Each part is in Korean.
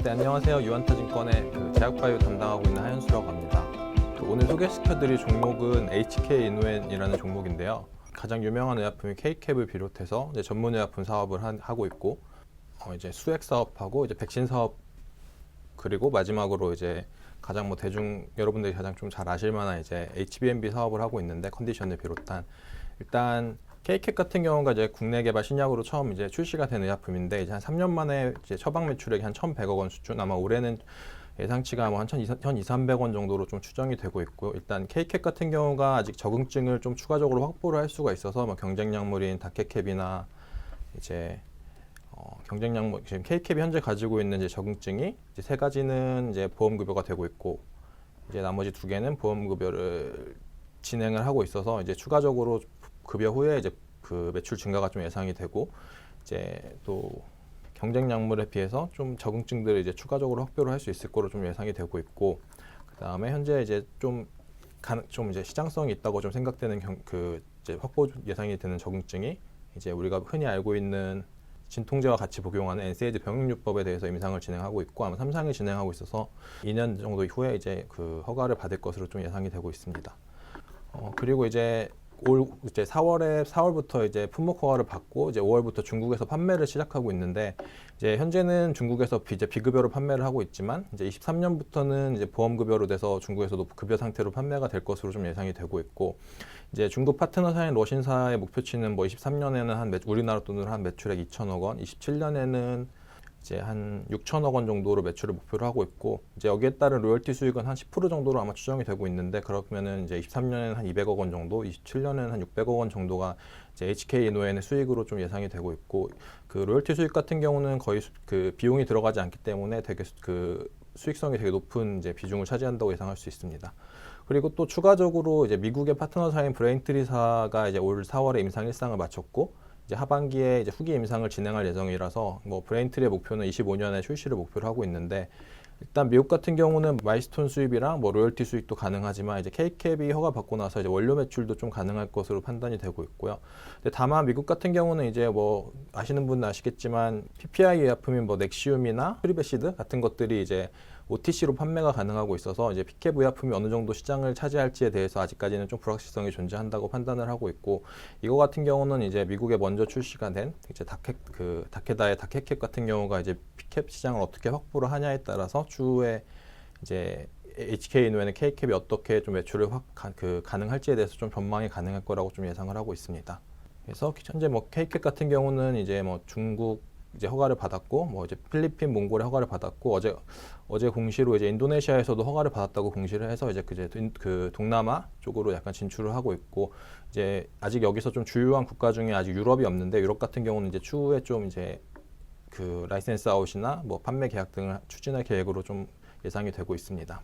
네, 안녕하세요. 유한타증권의 제약바이오 담당하고 있는 하현수라고 합니다. 오늘 소개시켜드릴 종목은 HK-INON이라는 종목인데요. 가장 유명한 의약품이 K캡을 비롯해서 이제 전문 의약품 사업을 하고 있고, 이제 수액 사업하고 이제 백신 사업, 그리고 마지막으로 이제 가장 여러분들이 가장 좀 잘 아실 만한 이제 HBMB 사업을 하고 있는데, 컨디션을 비롯한 일단 K캡 같은 경우가 이제 국내 개발 신약으로 처음 이제 출시가 된 의약품인데, 이제 한 3년 만에 이제 처방 매출액이 한 1,100억 원 수준, 아마 올해는 예상치가 뭐 한 1,200원 정도로 좀 추정이 되고 있고, 일단 K캡 같은 경우가 아직 적응증을 좀 추가적으로 확보를 할 수가 있어서 뭐 경쟁 약물인 다케캡이나 이제 경쟁 약물, 지금 K캡이 현재 가지고 있는 이제 적응증이 이제 세 가지는 이제 보험급여가 되고 있고, 이제 나머지 두 개는 보험급여를 진행을 하고 있어서 이제 추가적으로 급여 후에 이제 그 매출 증가가 좀 예상이 되고, 이제 또 경쟁 약물에 비해서 좀 적응증들을 이제 추가적으로 확보를 할 수 있을 거로 좀 예상이 되고 있고, 그 다음에 현재 이제 좀 이제 시장성이 있다고 좀 생각되는 이제 확보 예상이 되는 적응증이 이제 우리가 흔히 알고 있는 진통제와 같이 복용하는 NSAID 병용요법에 대해서 임상을 진행하고 있고, 아마 3상을 진행하고 있어서 2년 정도 후에 이제 그 허가를 받을 것으로 좀 예상이 되고 있습니다. 그리고 이제 4월부터 이제 품목 허가를 받고 이제 5월부터 중국에서 판매를 시작하고 있는데, 이제 현재는 중국에서 이제 비급여로 판매를 하고 있지만, 이제 23년부터는 이제 보험급여로 돼서 중국에서도 급여 상태로 판매가 될 것으로 좀 예상이 되고 있고, 이제 중국 파트너사인 러신사의 목표치는 뭐 23년에는 우리나라 돈으로 한 매출액 2천억 원, 27년에는 이제 한 6천억 원 정도로 매출을 목표로 하고 있고, 이제 여기에 따른 로열티 수익은 한 10% 정도로 아마 추정이 되고 있는데, 그러면은 이제 23년에는 한 200억 원 정도, 27년에는 한 600억 원 정도가 이제 HK-INON의 수익으로 좀 예상이 되고 있고, 그 로열티 수익 같은 경우는 거의 그 비용이 들어가지 않기 때문에 되게 그 수익성이 되게 높은 이제 비중을 차지한다고 예상할 수 있습니다. 그리고 또 추가적으로 이제 미국의 파트너사인 브레인트리사가 이제 올 4월에 임상 1상을 마쳤고, 이제 하반기에 이제 후기 임상을 진행할 예정이라서 뭐 브레인트리의 목표는 25년에 출시를 목표로 하고 있는데, 일단 미국 같은 경우는 마일스톤 수입이랑 뭐 로열티 수익도 가능하지만, 이제 K캡이 허가 받고 나서 이제 원료 매출도 좀 가능할 것으로 판단이 되고 있고요. 근데 다만 미국 같은 경우는 이제 뭐 아시는 분은 아시겠지만 PPI 의약품인 뭐 넥시움이나 프리베시드 같은 것들이 이제 OTC로 판매가 가능하고 있어서, 이제 P캡 의약품이 어느 정도 시장을 차지할지에 대해서 아직까지는 좀 불확실성이 존재한다고 판단을 하고 있고, 이거 같은 경우는 이제 미국에 먼저 출시가 된 이제 다케다의 다케캡 같은 경우가 이제 P캡 시장을 어떻게 확보를 하냐에 따라서 추후에 이제 HK-INON의 K캡이 어떻게 좀 매출을 가능할지에 대해서 좀 전망이 가능할 거라고 좀 예상을 하고 있습니다. 그래서 현재 뭐 K캡 같은 경우는 이제 뭐 중국 이제 허가를 받았고, 뭐 이제 필리핀, 몽골에 허가를 받았고, 어제 공시로 이제 인도네시아에서도 허가를 받았다고 공시를 해서 이제 그 동남아 쪽으로 약간 진출을 하고 있고, 이제 아직 여기서 좀 주요한 국가 중에 아직 유럽이 없는데, 유럽 같은 경우는 이제 추후에 좀 이제 그 라이센스 아웃이나 뭐 판매 계약 등을 추진할 계획으로 좀 예상이 되고 있습니다.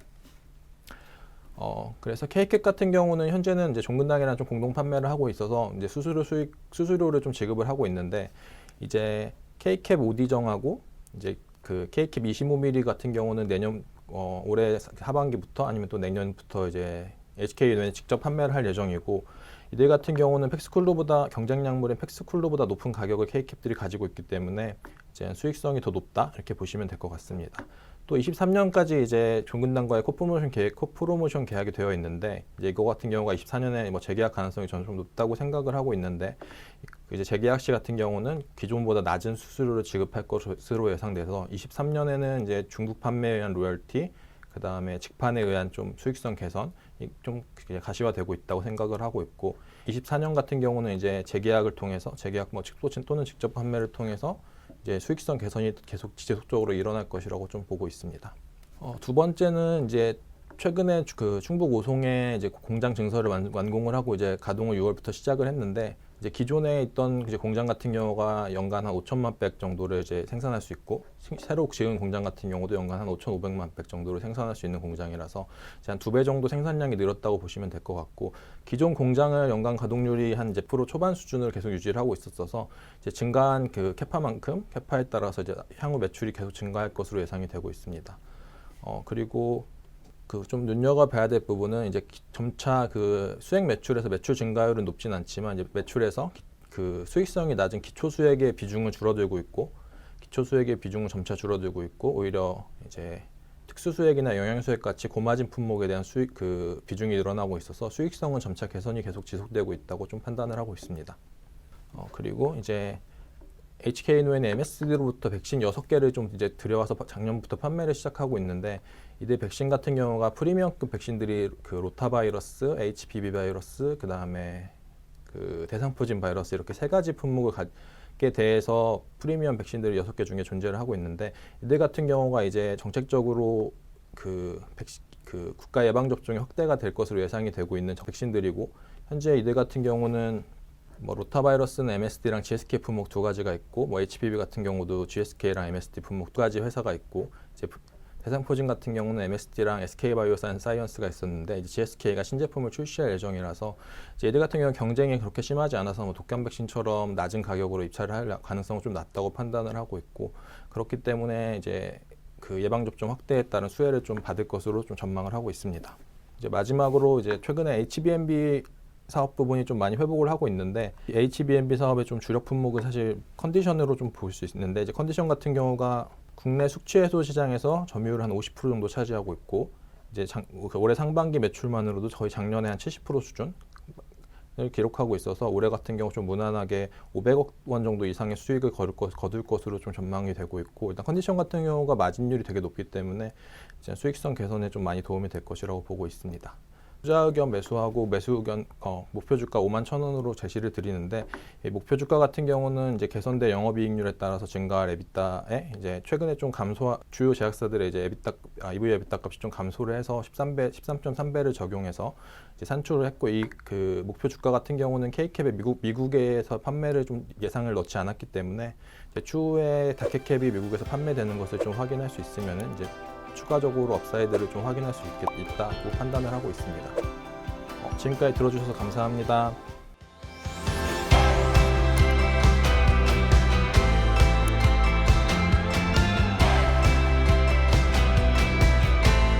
그래서 K캡 같은 경우는 현재는 이제 종근당이랑 좀 공동 판매를 하고 있어서 이제 수수료를 좀 지급을 하고 있는데, 이제 K캡 OD정하고 이제 그 K캡 25ml 같은 경우는 올해 하반기부터 아니면 또 내년부터 이제 HK-INON에 직접 판매를 할 예정이고, 이들 같은 경우는 경쟁 약물인 팩스쿨로보다 높은 가격을 K캡들이 가지고 있기 때문에 이제 수익성이 더 높다, 이렇게 보시면 될 것 같습니다. 또 23년까지 이제 종근당과의 코프로모션 계약이 되어 있는데, 이제 이거 같은 경우가 24년에 뭐 재계약 가능성이 저는 좀 높다고 생각을 하고 있는데, 이제 재계약 시 같은 경우는 기존보다 낮은 수수료를 지급할 것으로 예상돼서 23년에는 이제 중국 판매에 의한 로열티, 그 다음에 직판에 의한 좀 수익성 개선이 좀 가시화되고 있다고 생각을 하고 있고, 24년 같은 경우는 이제 재계약 또는 직접 판매를 통해서 이제 수익성 개선이 계속 지속적으로 일어날 것이라고 좀 보고 있습니다. 두 번째는 이제 최근에 그 충북 오송에 이제 공장 증설을 완공을 하고 이제 가동을 6월부터 시작을 했는데, 이제 기존에 있던 이제 공장 같은 경우가 연간 한 5천만 백 정도를 이제 생산할 수 있고, 새로 지은 공장 같은 경우도 연간 한 5,500만 백 정도를 생산할 수 있는 공장이라서 한 2배 정도 생산량이 늘었다고 보시면 될 것 같고, 기존 공장을 연간 가동률이 한 10% 초반 수준을 계속 유지를 하고 있었어서 이제 증가한 그 캐파에 따라서 이제 향후 매출이 계속 증가할 것으로 예상이 되고 있습니다. 그리고 그 좀 눈여겨봐야 될 부분은 이제 점차 그 수액 매출에서 매출 증가율은 높진 않지만, 이제 매출에서 그 수익성이 낮은 기초 수액의 비중을 줄어들고 있고, 기초 수액의 비중은 점차 줄어들고 있고 오히려 이제 특수 수액이나 영양 수액 같이 고마진 품목에 대한 수익 비중이 늘어나고 있어서 수익성은 점차 개선이 계속 지속되고 있다고 좀 판단을 하고 있습니다. 그리고 이제 HK노엔의 MSD로부터 백신 6개를 좀 이제 들여와서 작년부터 판매를 시작하고 있는데 이들 백신 같은 경우가 프리미엄급 백신들이 그 로타바이러스, HPV 바이러스, 그 다음에 그 대상포진 바이러스 이렇게 3가지 품목을 갖게 대해서 프리미엄 백신들이 6개 중에 존재를 하고 있는데 이들 같은 경우가 이제 정책적으로 그 국가 예방 접종이 확대가 될 것으로 예상이 되고 있는 백신들이고 현재 이들 같은 경우는 뭐 로타바이러스는 MSD랑 GSK 품목 2가지가 있고 뭐 HPV 같은 경우도 GSK랑 MSD 품목 2가지 회사가 있고 이제 대상포진 같은 경우는 MSD랑 SK바이오사이언스가 있었는데 이제 GSK가 신제품을 출시할 예정이라서 이제 얘들 같은 경우 경쟁이 그렇게 심하지 않아서 뭐 독감 백신처럼 낮은 가격으로 입찰을 할 가능성은 좀 낮다고 판단을 하고 있고 그렇기 때문에 이제 그 예방 접종 확대에 따른 수혜를 좀 받을 것으로 좀 전망을 하고 있습니다. 이제 마지막으로 이제 최근에 HBNB 사업 부분이 좀 많이 회복을 하고 있는데 HBNB 사업의 좀 주력 품목은 사실 컨디션으로 좀 볼 수 있는데 이제 컨디션 같은 경우가 국내 숙취해소 시장에서 점유율 한 50% 정도 차지하고 있고 이제 올해 상반기 매출만으로도 거의 작년에 한 70% 수준을 기록하고 있어서 올해 같은 경우 좀 무난하게 500억 원 정도 이상의 수익을 거둘 것으로 좀 전망이 되고 있고 일단 컨디션 같은 경우가 마진율이 되게 높기 때문에 이제 수익성 개선에 좀 많이 도움이 될 것이라고 보고 있습니다. 투자 의견 매수하고 매수 의견 목표 주가 51,000원으로 제시를 드리는데 이 목표 주가 같은 경우는 이제 개선된 영업이익률에 따라서 증가할 에비타에 이제 최근에 좀 주요 제약사들의 이제 EV 에비타 값이 좀 감소를 해서 13.3배를 적용해서 이제 산출을 했고 이 그 목표 주가 같은 경우는 K캡의 미국에서 판매를 좀 예상을 넣지 않았기 때문에 이제 추후에 다케캡이 미국에서 판매되는 것을 좀 확인할 수 있으면은 이제 추가적으로 업사이드를 좀 확인할 수 있다고 판단을 하고 있습니다. 지금까지 들어주셔서 감사합니다.